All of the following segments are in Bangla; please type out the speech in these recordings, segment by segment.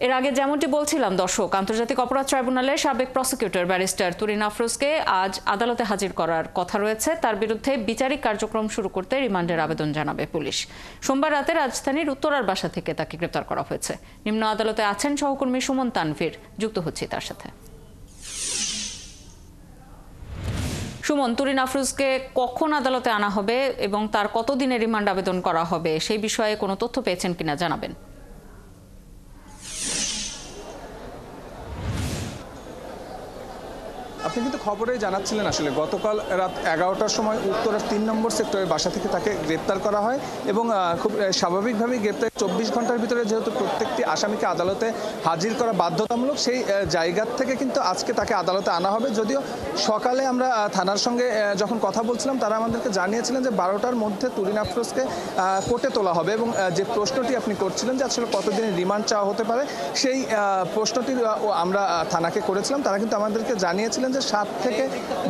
এর আগে যেমনটি বলছিলাম দর্শক, আন্তর্জাতিক অপরাধ ট্রাইব্যুনালের সাবেক প্রসিকিউটর ব্যারিস্টার তুরিন আফরোজকে আজ আদালতে হাজির করার কথা রয়েছে। তার বিরুদ্ধে বিচারিক কার্যক্রম শুরু করতে রিমান্ডের আবেদন জানাবে পুলিশ। সোমবার রাতে রাজধানীর উত্তরার বাসা থেকে তাকে গ্রেপ্তার করা হয়েছে। নিম্ন আদালতে আছেন সহকর্মী সুমন তানভীর, যুক্ত হচ্ছি তার সাথে। সুমন, তুরিন আফরোজকে কখন আদালতে আনা হবে এবং তার কতদিনের রিমান্ড আবেদন করা হবে সেই বিষয়ে কোনো তথ্য পেয়েছেন কিনা জানাবেন। আপনি কিন্তু খবরেই জানাচ্ছিলেন আসলে গতকাল রাত 11টার সময় উত্তরের 3 নম্বর সেক্টরের বাসা থেকে তাকে গ্রেপ্তার করা হয় এবং খুব স্বাভাবিকভাবেই গ্রেপ্তার 24 ঘন্টার ভিতরে যেহেতু প্রত্যেকটি আসামিকে আদালতে হাজির করা বাধ্যতামূলক, সেই জায়গা থেকে কিন্তু আজকে তাকে আদালতে আনা হবে। যদিও সকালে আমরা থানার সঙ্গে যখন কথা বলছিলাম তারা আমাদেরকে জানিয়েছিলেন যে 12টার মধ্যে তুরিন আফরোজকে কোর্টে তোলা হবে এবং যে প্রশ্নটি আপনি করছিলেন যে আসলে কতদিনের রিমান্ড চাওয়া হতে পারে, সেই প্রশ্নটি আমরা থানাকে করেছিলাম। তারা কিন্তু আমাদেরকে জানিয়েছিলেন যে 7 থেকে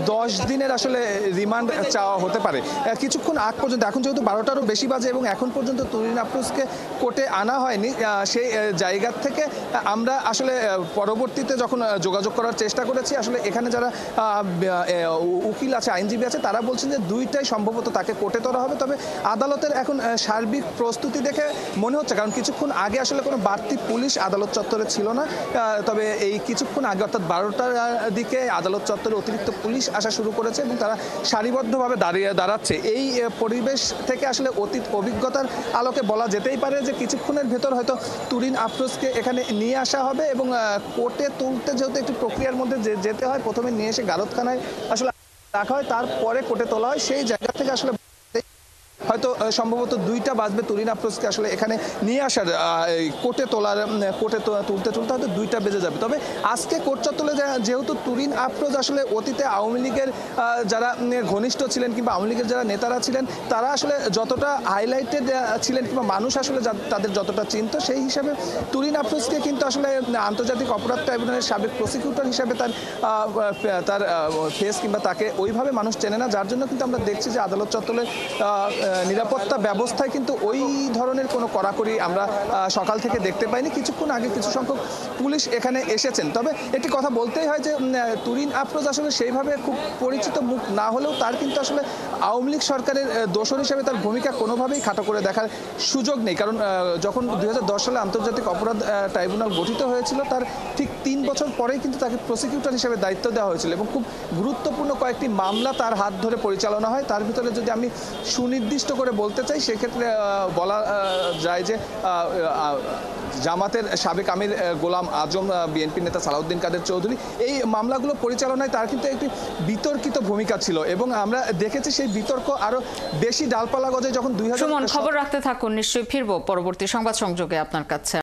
10 দিনের আসলে রিমান্ড চাওয়া হতে পারে। কিছুক্ষণ আগ পর্যন্ত, এখন যেহেতু 12টারও বেশি বাজে এবং এখন পর্যন্ত তুরিন আফরোজকে কোর্টে আনা হয়নি, সেই জায়গা থেকে আমরা আসলে পরবর্তীতে যখন যোগাযোগ করার চেষ্টা করেছি, আসলে এখানে যারা উকিল আছে, আইনজীবী আছে, তারা বলছেন যে দুইটাই সম্ভবত তাকে কোর্টে তোলা হবে। তবে আদালতের এখন সার্বিক প্রস্তুতি দেখে মনে হচ্ছে, কারণ কিছুক্ষণ আগে আসলে কোনো বাড়তি পুলিশ আদালত চত্বরে ছিল না, তবে এই কিছুক্ষণ আগে অর্থাৎ 12টার দিকে আদালত চত্বরে অতিরিক্ত পুলিশ আসা শুরু করেছে এবং তারা সারিবদ্ধভাবে দাঁড়াচ্ছে। এই পরিবেশ থেকে আসলে অতীত অভিজ্ঞতার আলোকে বলা যেতেই পারে যে কিছুক্ষণের ভেতর হয়তো তুরিন আফরোজকে এখানে নিয়ে আসা হবে এবং কোর্টে তুলতে যেহেতু একটি প্রক্রিয়ার মধ্যে যেতে হয়, প্রথমে নিয়ে এসে গারদখানায় আসলে রাখা হয়, তারপরে কোর্টে তোলা হয়। সেই জায়গা থেকে আসলে হয়তো সম্ভবত 2টা বাজবে তুরিন আফরোজকে আসলে এখানে নিয়ে আসার, কোর্টে তুলতে হয়তো 2টা বেজে যাবে। তবে আজকে কোর্ট চত্বরে যেহেতু তুরিন আফরোজ আসলে অতীতে আওয়ামী লীগের যারা ঘনিষ্ঠ ছিলেন কিংবা আওয়ামী লীগের যারা নেতারা ছিলেন, তারা আসলে যতটা হাইলাইটেড ছিলেন কিংবা মানুষ আসলে তাদের যতটা চিনত, সেই হিসাবে তুরিন আফরোজকে কিন্তু আসলে আন্তর্জাতিক অপরাধ ট্রাইব্যুনালের সাবেক প্রসিকিউটর হিসাবে তার ফেস কিংবা তাকে ওইভাবে মানুষ চেনে না, যার জন্য কিন্তু আমরা দেখছি যে আদালত চত্বরে নিরাপত্তা ব্যবস্থায় কিন্তু ওই ধরনের কোনো কড়াকড়ি আমরা সকাল থেকে দেখতে পাইনি। কিছুক্ষণ আগে কিছু সংখ্যক পুলিশ এখানে এসেছেন। তবে একটি কথা বলতেই হয় যে তুরিন আফরোজ আসলে সেইভাবে খুব পরিচিত মুখ না হলেও তার কিন্তু আসলে আওয়ামী লীগ সরকারের দোসর হিসেবে তার ভূমিকা কোনোভাবেই খাটো করে দেখার সুযোগ নেই। কারণ যখন 2010 সালে আন্তর্জাতিক অপরাধ ট্রাইব্যুনাল গঠিত হয়েছিল, তার ঠিক 3 বছর পরেই কিন্তু তাকে প্রসিকিউটর হিসেবে দায়িত্ব দেওয়া হয়েছিল এবং খুব গুরুত্বপূর্ণ কয়েকটি মামলা তার হাত ধরে পরিচালনা হয়। তার ভিতরে যদি আমি সুনির্দিষ্ট করে বলতে চাই, সেক্ষেত্রে বলা যায় যে জামাতের সাবেক আমির গোলাম আজম, বিএনপি নেতা সালাউদ্দিন কাদের চৌধুরী, এই মামলাগুলো পরিচালনায় তার কিন্তু একটি বিতর্কিত ভূমিকা ছিল এবং আমরা দেখেছি সেই বিতর্ক আরো বেশি ডালপালা গজায় যখন 2000। সুমন, খবর রাখতে থাকুন, নিশ্চয়ই ফিরবো পরবর্তী সংবাদ সংযোগে আপনার কাছে।